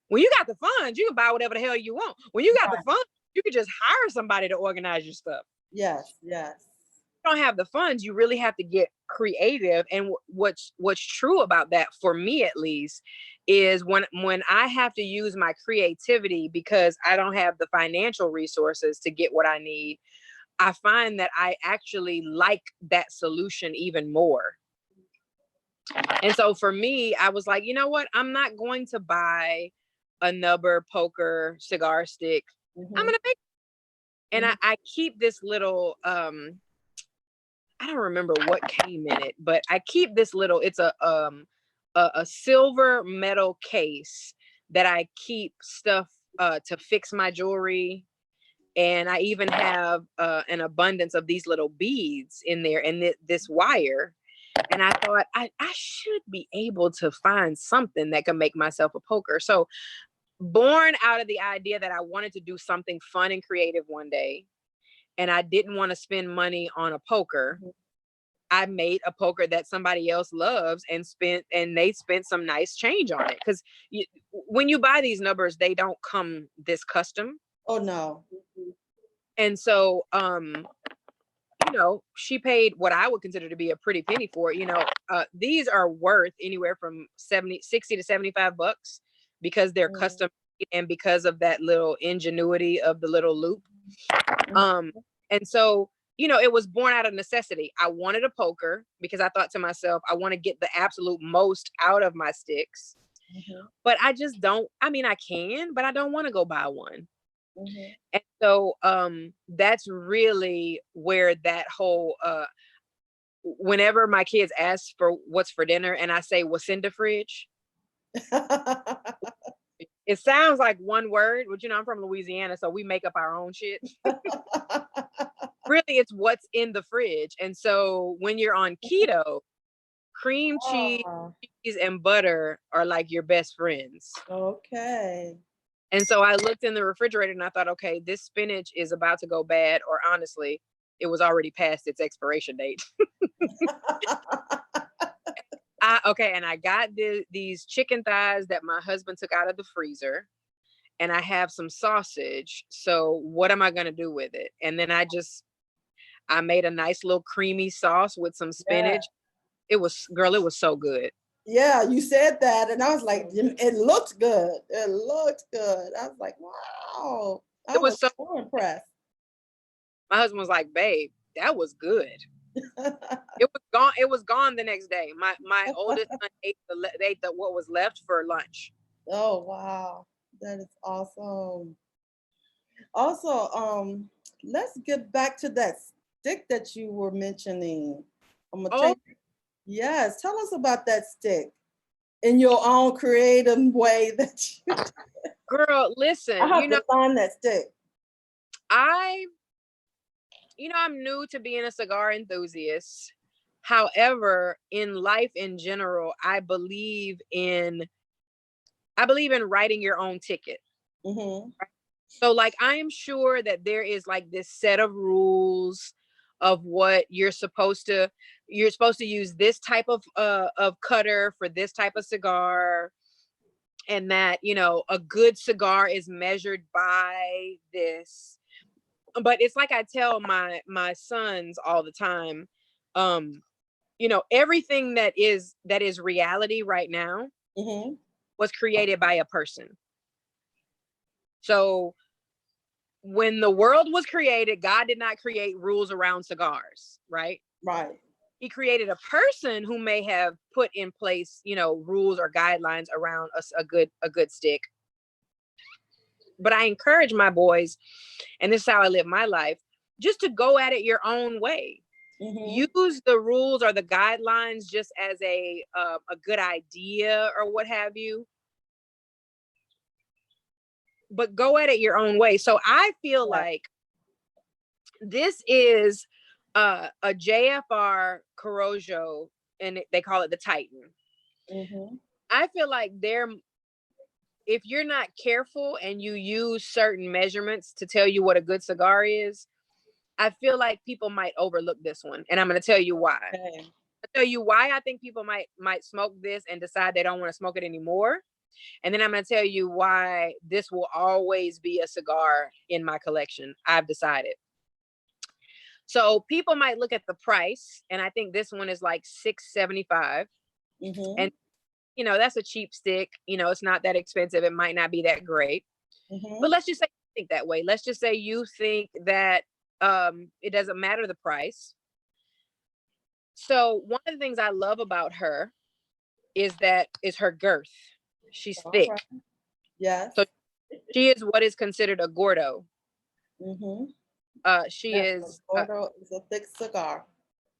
When you got the funds, you can buy whatever the hell you want. When you got the funds, you can just hire somebody to organize your stuff. Yes. You don't have the funds, you really have to get creative. And what's true about that, for me at least, is when I have to use my creativity because I don't have the financial resources to get what I need, I find that I actually like that solution even more. And so for me, I was like, you know what? I'm not going to buy a nubber, poker, cigar stick. Mm-hmm. I'm going to make it. And I keep this little, I don't remember what came in it, but I keep this little, it's a silver metal case that I keep stuff to fix my jewelry. And I even have an abundance of these little beads in there and this wire. And I thought I should be able to find something that can make myself a poker. So born out of the idea that I wanted to do something fun and creative one day, and I didn't want to spend money on a poker, I made a poker that somebody else loves and they spent some nice change on it. Because when you buy these numbers, they don't come this custom. Oh, no. And so, she paid what I would consider to be a pretty penny for it. These are worth anywhere from $60 to $75 because they're custom and because of that little ingenuity of the little loop. And so, it was born out of necessity. I wanted a poker because I thought to myself, I want to get the absolute most out of my sticks. But I just don't, I can, but I don't want to go buy one. And so that's really where that whole whenever my kids ask for what's for dinner and I say what's in the fridge, it sounds like one word, but I'm from Louisiana, so we make up our own shit. really it's what's in the fridge. And so when you're on keto, cream cheese, Oh, cheese and butter are like your best friends. okay. And so I looked in the refrigerator and I thought, okay, this spinach is about to go bad, or honestly, it was already past its expiration date. And I got these chicken thighs that my husband took out of the freezer, and I have some sausage. So what am I going to do with it? And then I made a nice little creamy sauce with some Yeah. spinach. It was so good. Yeah, you said that, and I was like, it looked good. It looked good. I was like, wow. I It was was so, so impressed. my husband was like, babe, that was good. It was gone. It was gone the next day. My oldest son ate what was left for lunch. Oh, wow. That is awesome. Also, let's get back to that stick that you were mentioning. I'm gonna Oh, take, yes, tell us about that stick in your own creative way that you, girl, I listen, have to find that stick. I, I'm new to being a cigar enthusiast. However, in life in general, I believe in writing your own ticket. Mm-hmm. So like I am sure that there is like this set of rules of what you're supposed to use this type of cutter for this type of cigar, and that, a good cigar is measured by this. But it's like I tell my sons all the time, um everything that is reality right now Mm-hmm. was created by a person. So when the world was created, God did not create rules around cigars, right? Right. He created a person who may have put in place, rules or guidelines around a good stick. But I encourage my boys, and this is how I live my life, just to go at it your own way. Mm-hmm. Use the rules or the guidelines just as a good idea or what have you, but go at it your own way. So I feel Yeah. like this is a JFR Corojo, and they call it the Titan. Mm-hmm. I feel like if you're not careful and you use certain measurements to tell you what a good cigar is, I feel like people might overlook this one. And I'm going to tell you why. Okay. I'll tell you why I think people might smoke this and decide they don't want to smoke it anymore. And then I'm going to tell you why this will always be a cigar in my collection. I've decided. So people might look at the price, and I think this one is like $6.75. Mm-hmm. And that's a cheap stick. It's not that expensive. It might not be that great. Mm-hmm. But let's just say you think that way. Let's just say you think that it doesn't matter the price. So one of the things I love about her is her girth. She's All thick. right. Yes. So she is what is considered a gordo. Mm-hmm. She Yes, is Gordo is a thick cigar.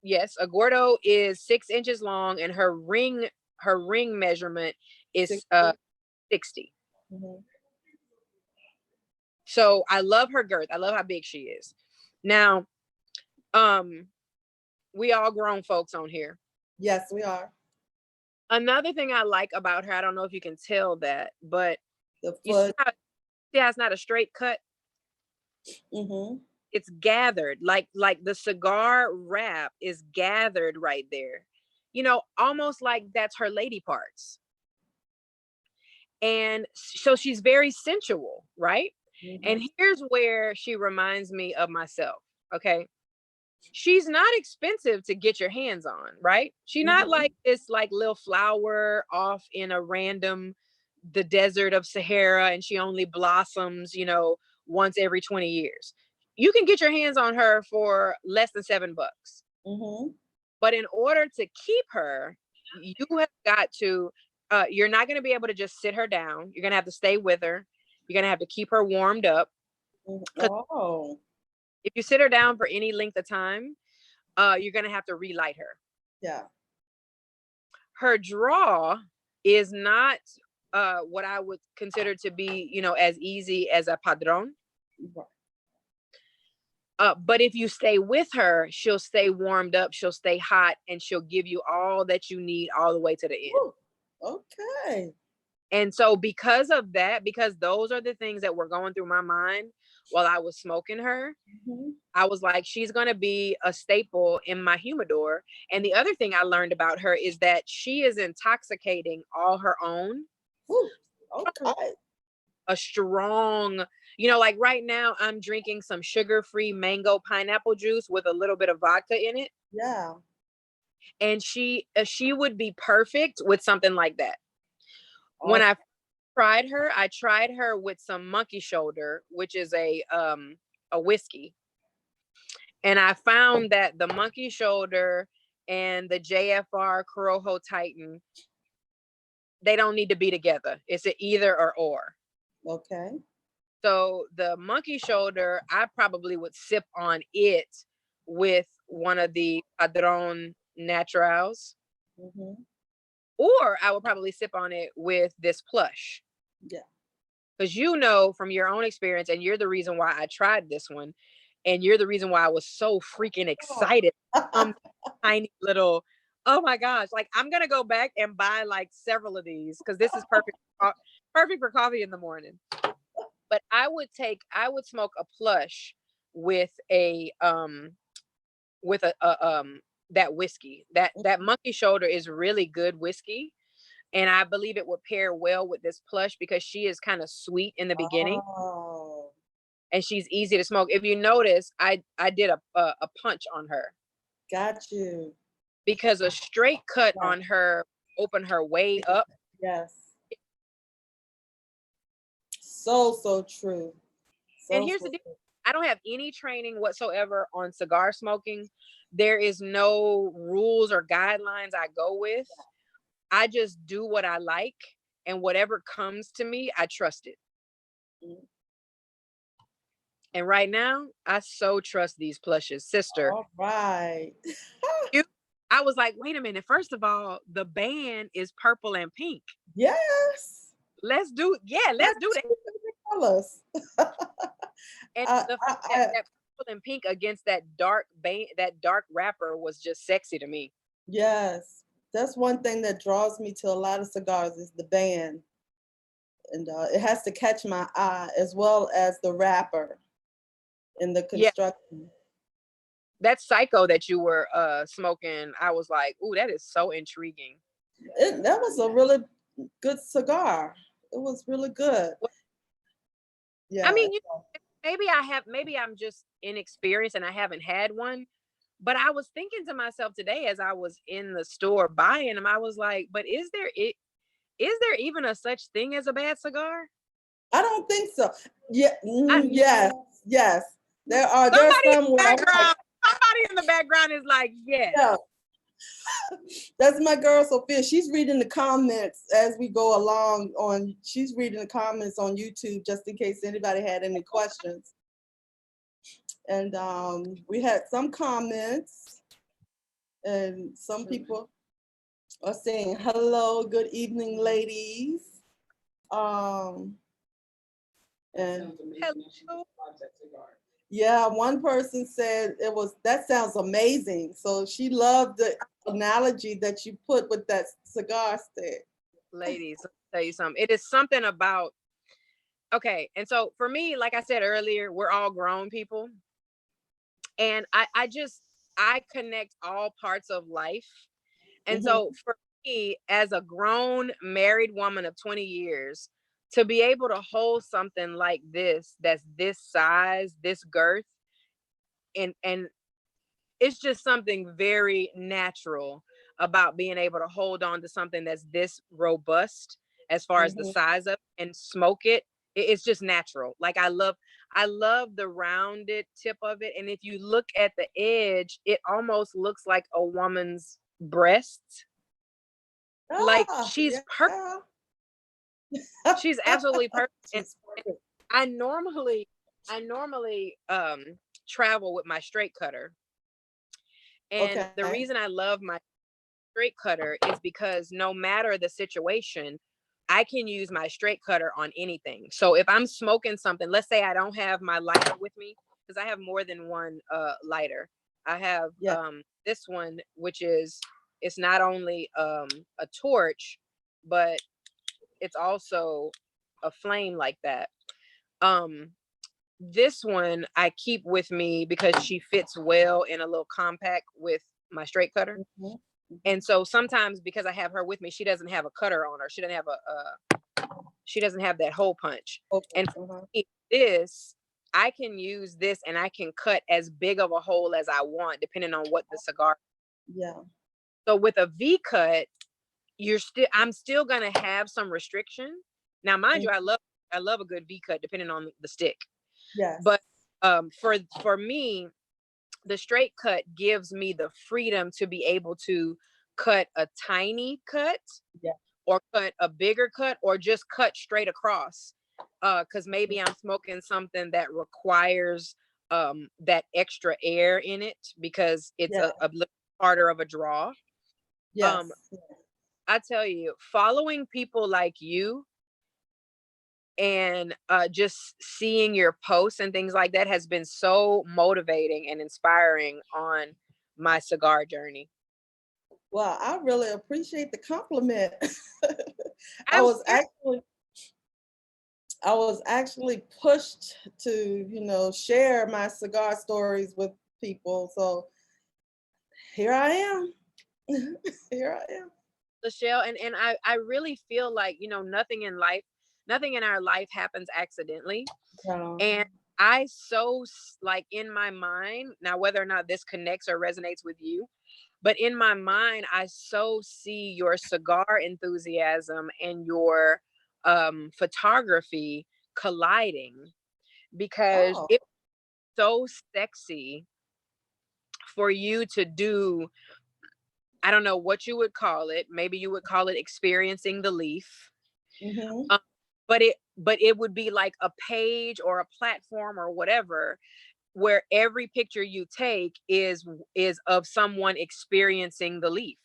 yes, a gordo is 6 inches long, and her ring measurement is 60. 60. Mm-hmm. So I love her girth. I love how big she is. Now, we all grown folks on here. Yes, we are. Another thing I like about her, I don't know if you can tell that, but The you see foot. how it's not a straight cut. Mm-hmm. It's gathered, like the cigar wrap is gathered right there. Almost like that's her lady parts. And so she's very sensual, right? Mm-hmm. And here's where she reminds me of myself. Okay. She's not expensive to get your hands on, right? She's not Mm-hmm. like this like little flower off in the desert of Sahara, and she only blossoms, once every 20 years. You can get your hands on her for less than $7. Mm-hmm. But in order to keep her, you have got to, you're not going to be able to just sit her down. You're going to have to stay with her. You're going to have to keep her warmed up. Oh. If you sit her down for any length of time, you're going to have to relight her. Yeah. Her draw is not what I would consider to be, as easy as a padron. But if you stay with her, she'll stay warmed up, she'll stay hot, and she'll give you all that you need all the way to the end. Ooh, okay. And so because of that, because those are the things that were going through my mind while I was smoking her, I was like, she's going to be a staple in my humidor. And the other thing I learned about her is that she is intoxicating all her own. Ooh, okay. A strong, like right now I'm drinking some sugar-free mango pineapple juice with a little bit of vodka in it. Yeah. And she would be perfect with something like that. Awesome. When I tried her with some monkey shoulder, which is a whiskey. And I found that the monkey shoulder and the JFR Corojo Titan, they don't need to be together. It's an either or. Okay. So the monkey shoulder, I probably would sip on it with one of the Padron Naturals. Or I would probably sip on it with this plush. Yeah. Because from your own experience, and you're the reason why I tried this one, and you're the reason why I was so freaking excited. Tiny little, oh my gosh, like I'm gonna go back and buy like several of these because this is perfect for coffee in the morning. But I would smoke a plush with that whiskey. That monkey shoulder is really good whiskey. And I believe it would pair well with this plush because she is kind of sweet in the beginning. Oh. And she's easy to smoke. If you notice, I did a punch on her. Got you. Because a straight cut on her opened her way up. Yes. So true. And here's the deal. I don't have any training whatsoever on cigar smoking. There is no rules or guidelines I go with. I just do what I like, and whatever comes to me, I trust it. And right now, I so trust these plushes, sister. All right. I was like, wait a minute. First of all, the band is purple and pink. Yes. Let's do that. Colors. And the fact that purple and pink against that dark band, that dark wrapper was just sexy to me. Yes. That's one thing that draws me to a lot of cigars is the band. And it has to catch my eye as well as the wrapper and the construction. Yeah. That Psycho that you were smoking, I was like, ooh, that is so intriguing. That was a really good cigar. It was really good. Yeah. I mean, maybe I'm just inexperienced and I haven't had one. But I was thinking to myself today as I was in the store buying them, I was like, but is there even a such thing as a bad cigar? I don't think so. Yeah. Yes. There are some where somebody in the background is like, yes. Yeah. That's my girl Sophia. She's reading the comments as we go along she's reading the comments on YouTube just in case anybody had any questions. And we had some comments and some people are saying hello, good evening, ladies. And hello. Yeah, one person said that sounds amazing. So she loved the analogy that you put with that cigar stick. Ladies, let me tell you something. It is something about, okay. And so for me, like I said earlier, we're all grown people. And I connect all parts of life. And so for me, as a grown married woman of 20 years, to be able to hold something like this, that's this size, this girth, and it's just something very natural about being able to hold on to something that's this robust as far as the size of it and smoke it. It's just natural. Like I love the rounded tip of it. And if you look at the edge, it almost looks like a woman's breast. Like she's perfect. She's absolutely perfect. And I normally travel with my straight cutter. And the reason I love my straight cutter is because no matter the situation, I can use my straight cutter on anything. So if I'm smoking something, let's say I don't have my lighter with me, I have more than one lighter. I have Yeah. this one, which is, it's not only a torch, but it's also a flame like that. This one I keep with me because she fits well in a little compact with my straight cutter. Mhm. And so sometimes, because I have her with me, she doesn't have a cutter on her. She doesn't have she doesn't have that hole punch. Okay. And for me, this, I can use this and I can cut as big of a hole as I want, depending on what the cigar. Yeah. So with a V cut, I'm still gonna have some restriction. Now, mind you, I love a good V cut, depending on the stick. Yes. But for me, the straight cut gives me the freedom to be able to cut a tiny cut, Yeah. or cut a bigger cut, or just cut straight across. Because maybe I'm smoking something that requires that extra air in it, because it's Yeah. a little harder of a draw. Yes. I tell you, following people like you and just seeing your posts and things like that has been so motivating and inspiring on my cigar journey. Well, I really appreciate the compliment. I I'm was actually I was actually pushed to, share my cigar stories with people. So here I am. Here I am. Lachelle, and I really feel like, nothing in life, nothing in our life happens accidentally. No. And like, in my mind, now whether or not this connects or resonates with you, but in my mind, I so see your cigar enthusiasm and your photography colliding, because Oh. it's so sexy for you to do. I don't know what you would call it. Maybe you would call it experiencing the leaf. Mm-hmm. Um, but it would be like a page or a platform or whatever, where every picture you take is of someone experiencing the leaf.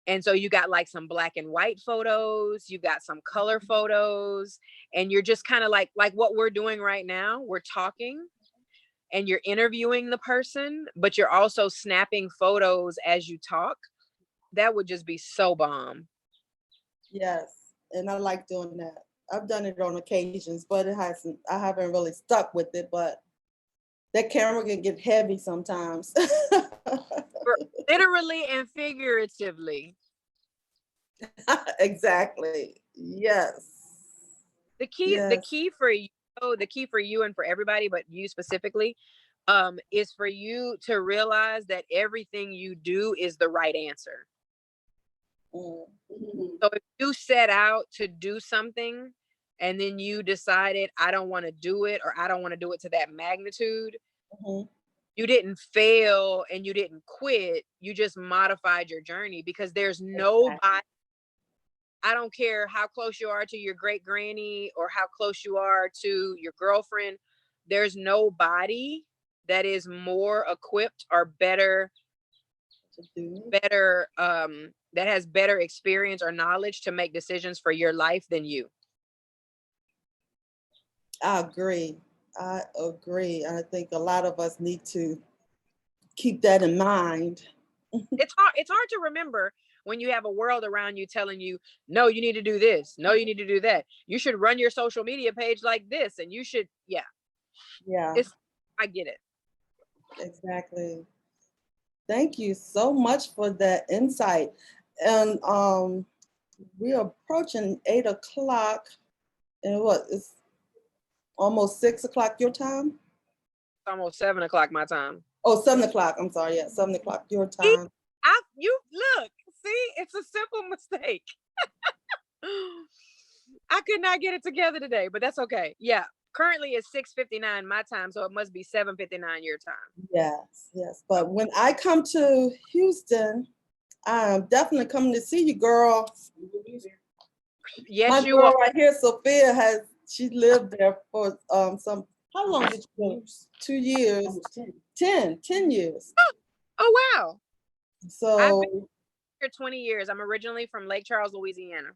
And so you got like some black and white photos, you got some color photos, and you're just kind of like what we're doing right now. We're talking and you're interviewing the person, but you're also snapping photos as you talk. That would just be so bomb. Yes. And I like doing that. I've done it on occasions, but I haven't really stuck with it, but that camera can get heavy sometimes. Literally and figuratively. Exactly. Yes. The key, the Yes. key for you, the key for you and for everybody, but you specifically, is for you to realize that everything you do is the right answer. Mm-hmm. So if you set out to do something and then you decided, I don't want to do it, or I don't want to do it to that magnitude, Mm-hmm. you didn't fail and you didn't quit. You just modified your journey, because there's nobody. Exactly. I don't care how close you are to your great granny or how close you are to your girlfriend. There's nobody that is more equipped or better, that has better experience or knowledge to make decisions for your life than you. I agree. I agree. I think a lot of us need to keep that in mind. It's hard to remember when you have a world around you telling you, no, you need to do this, no, you need to do that, you should run your social media page like this, and you should, yeah. Yeah, I get it. exactly. Thank you so much for that insight. And we're approaching 8 o'clock. And what, it's almost 6 o'clock your time? It's almost 7 o'clock my time. Oh, 7 o'clock. I'm sorry. Yeah, 7 o'clock your See, time. you look, see, it's a simple mistake. I could not get it together today, but that's okay. Yeah. Currently it's 6:59 my time, so it must be 7:59 your time. Yes, yes. But when I come to Houston, I'm definitely coming to see you, girl. Yes, My you are. girl right here, Sophia, she lived there for how long did you live? 2 years. 10 years. Oh wow. I've So been here 20 years. I'm originally from Lake Charles, Louisiana.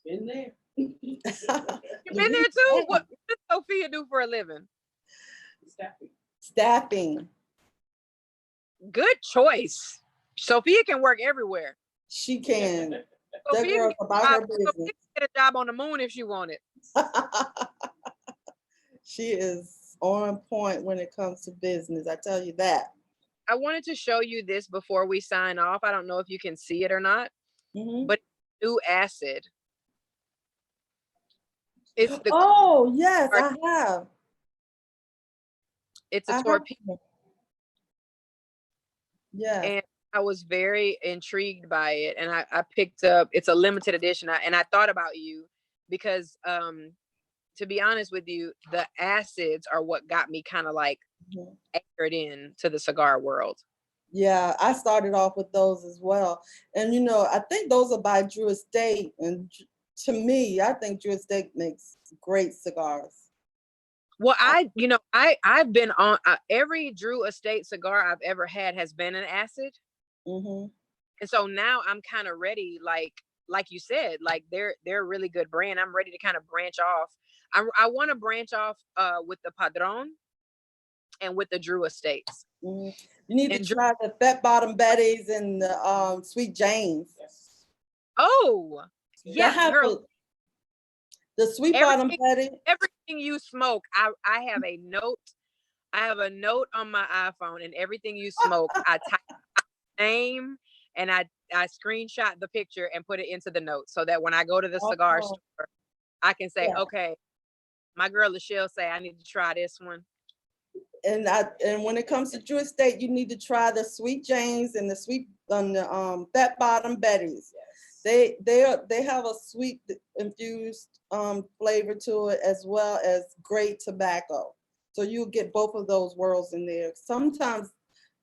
Been there. You've been there too? What does Sophia do for a living? Staffing. Good choice. Sophia can work everywhere. She can. That Sophia girl's about her Sophia business. can get a job on the moon if she wanted. She is on point when it comes to business. I tell you that. I wanted to show you this before we sign off. I don't know if you can see it or not, but new acid. It's the yes, I have. It's a torpedo. Yeah. And I was very intrigued by it, and I picked up. It's a limited edition, and I thought about you because, to be honest with you, the acids are what got me kind of like anchored in to the cigar world. Yeah, I started off with those as well. And, you know, I think those are by Drew Estate. And to me, I think Drew Estate makes great cigars. Well, I've been on every Drew Estate cigar I've ever had has been an acid. And so now I'm kind of ready, like you said, like they're a really good brand. I'm ready to kind of branch off. I want to branch off with the Padron and with the Drew Estates. You need to try the Fat Bottom Betties and the Sweet Janes. Oh, yeah, girl. The Sweet Bottom Betty. Everything you smoke, I have a note. I have a note on my iPhone, and everything you smoke, I type my name and I screenshot the picture and put it into the notes so that when I go to the cigar store, I can say, okay, my girl Lachelle say I need to try this one. And when it comes to Drew Estate, you need to try the Sweet Janes and the Fat Bottom Betties. They have a sweet infused flavor to it, as well as great tobacco. So you'll get both of those worlds in there. Sometimes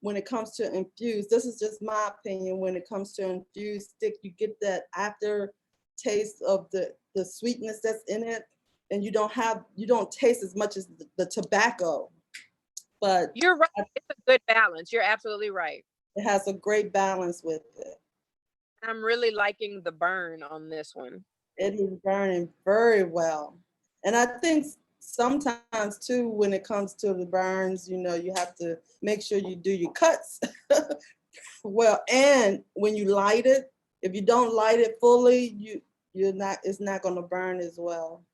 when it comes to infused, this is just my opinion, when it comes to infused stick, you get that after taste of the sweetness that's in it, and you don't taste as much as the tobacco. But you're right. It's a good balance. You're absolutely right. It has a great balance with it. I'm really liking the burn on this one. It is burning very well. And I think sometimes too, when it comes to the burns, you know, you have to make sure you do your cuts well. And when you light it, if you don't light it fully, it's not going to burn as well.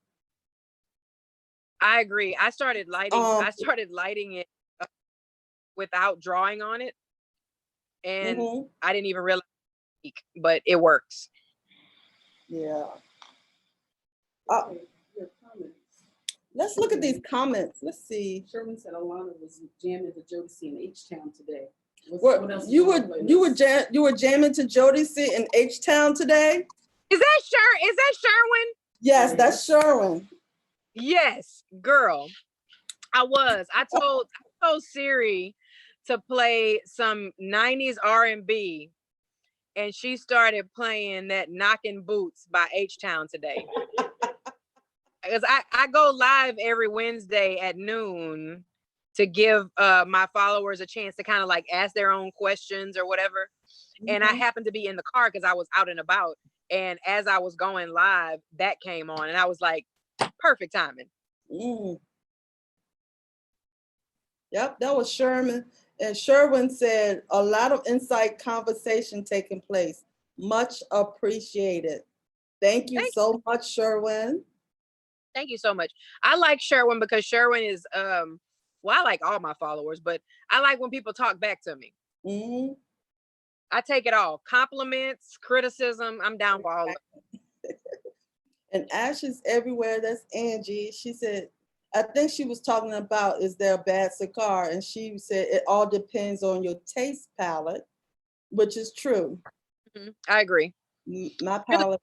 I agree. I started lighting it without drawing on it, and I didn't even realize, but it works. Yeah. Let's look at these comments. Let's see. Sherman said Alana was jamming to Jodeci in H-Town today. What else you were jamming to Jodeci in H-Town today? Is that Sherwin? Yes, that's Sherwin. Yes, girl. I told Siri to play some 90s R&B, and she started playing that Knockin' Boots by H-Town today. Because I go live every Wednesday at noon to give my followers a chance to kind of like ask their own questions or whatever. And I happened to be in the car because I was out and about. And as I was going live, that came on, and I was like, perfect timing. Yep, that was Sherman. And Sherwin said, a lot of insight conversation taking place. Much appreciated. Thank you so much, Sherwin. Thank you so much. I like Sherwin because Sherwin is, well, I like all my followers, but I like when people talk back to me. I take it all. Compliments, criticism, I'm down for all of it. And Ashes Everywhere, that's Angie. She said, I think she was talking about, is there a bad cigar? And she said, it all depends on your taste palette, which is true. I agree. My palate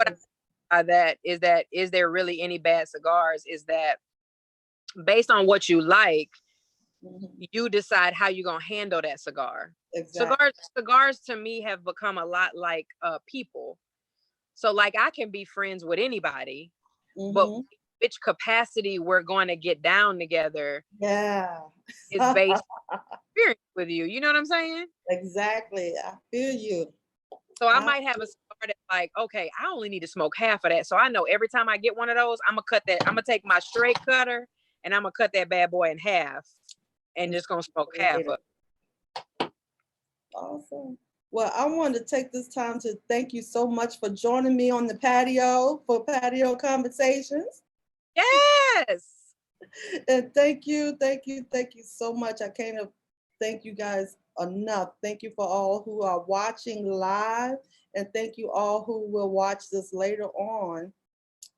is there really any bad cigars? Is that based on what you like, you decide how you're going to handle that cigar. Exactly. Cigars to me have become a lot like people. So like I can be friends with anybody, but which capacity we're going to get down together is based on experience with you. You know what I'm saying? Exactly. I feel you. So I might have a cigar that's like, okay, I only need to smoke half of that. So I know every time I get one of those, I'm going to cut that. I'm going to take my straight cutter and I'm going to cut that bad boy in half. and just gonna smoke half of it. Awesome. Well, I want to take this time to thank you so much for joining me on the patio for Patio Conversations. Yes. And thank you so much. I can't thank you guys enough. Thank you for all who are watching live, and thank you all who will watch this later on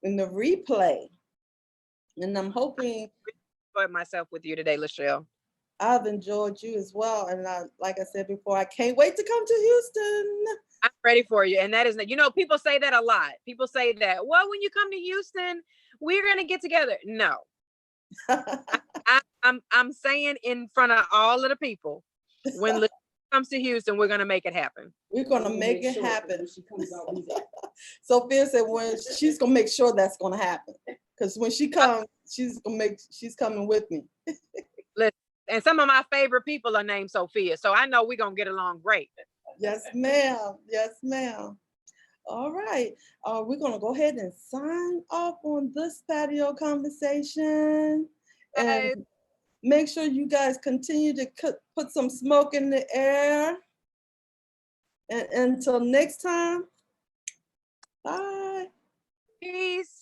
in the replay. And I'm hoping I enjoyed myself with you today, Lachelle. I've enjoyed you as well. And like I said before, I can't wait to come to Houston. I'm ready for you. And that is, people say that a lot. People say that, well, when you come to Houston, we're going to get together. No. I'm saying in front of all of the people, when Lachelle comes to Houston, we're going to make it happen. We're going to make it happen. She comes out, Sophia said when she's going to make sure that's going to happen. Because when she comes, she's coming with me. Listen, and some of my favorite people are named Sophia. So I know we're going to get along great. Yes, ma'am. Yes, ma'am. All right. We're going to go ahead and sign off on this patio conversation. And make sure you guys continue to put some smoke in the air. And until next time, bye. Peace.